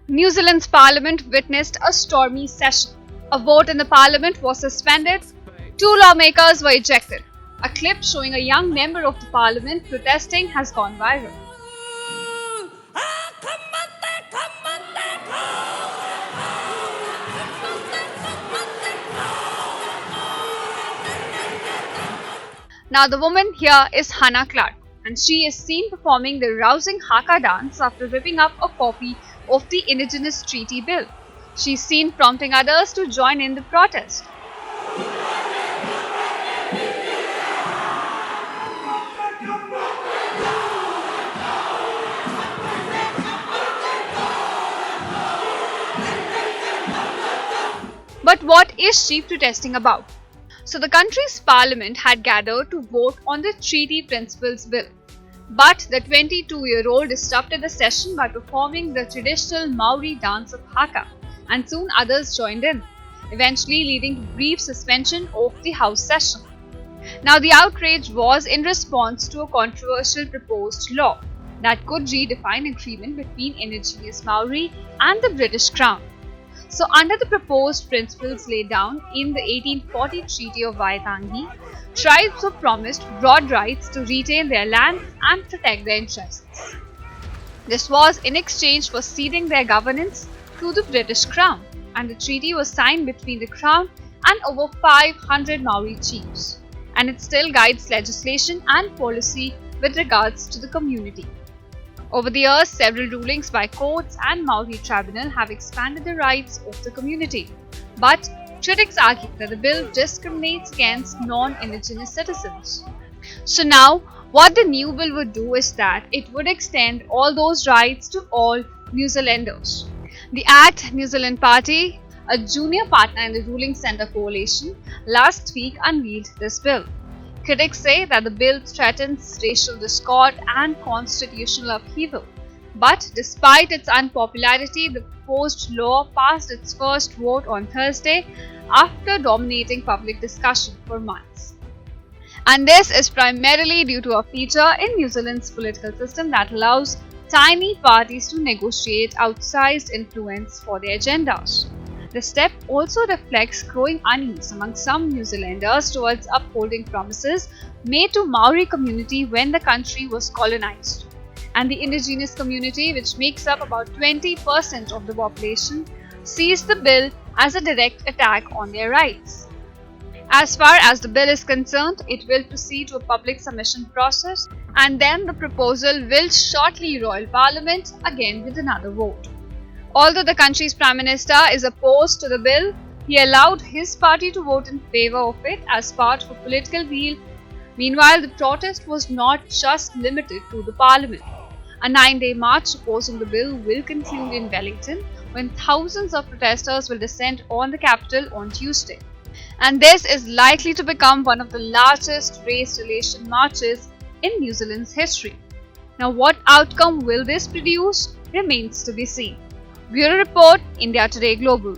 New Zealand's parliament witnessed a stormy session. A vote in the parliament was suspended. 2 lawmakers were ejected. A clip showing a young member of the parliament protesting has gone viral. Now the woman here is Hannah Clark, and she is seen performing the rousing haka dance after ripping up a copy of the Indigenous Treaty Bill. She is seen prompting others to join in the protest. But what is she protesting about? So the country's parliament had gathered to vote on the Treaty Principles Bill. But the 22-year-old disrupted the session by performing the traditional Maori dance of haka, and soon others joined in, eventually leading to brief suspension of the House session. Now the outrage was in response to a controversial proposed law that could redefine agreement between indigenous Maori and the British Crown. So under the proposed principles laid down in the 1840 Treaty of Waitangi, tribes were promised broad rights to retain their land and protect their interests. This was in exchange for ceding their governance to the British Crown, and the treaty was signed between the Crown and over 500 Maori chiefs, and it still guides legislation and policy with regards to the community. Over the years, several rulings by courts and Maori tribunal have expanded the rights of the community, but critics argue that the bill discriminates against non-indigenous citizens. So now, what the new bill would do is that it would extend all those rights to all New Zealanders. The ACT New Zealand Party, a junior partner in the ruling Centre coalition, last week unveiled this bill. Critics say that the bill threatens racial discord and constitutional upheaval. But despite its unpopularity, the proposed law passed its first vote on Thursday after dominating public discussion for months. And this is primarily due to a feature in New Zealand's political system that allows tiny parties to negotiate outsized influence for their agendas. The step also reflects growing unease among some New Zealanders towards upholding promises made to Maori community when the country was colonized. And the indigenous community, which makes up about 20% of the population, sees the bill as a direct attack on their rights. As far as the bill is concerned, it will proceed to a public submission process, and then the proposal will shortly roil Parliament again with another vote. Although the country's Prime Minister is opposed to the bill, he allowed his party to vote in favour of it as part of a political deal. Meanwhile, the protest was not just limited to the Parliament. A 9-day march opposing the bill will conclude in Wellington, when thousands of protesters will descend on the capital on Tuesday. And this is likely to become one of the largest race relation marches in New Zealand's history. Now, what outcome will this produce remains to be seen. Bureau Report, India Today Global.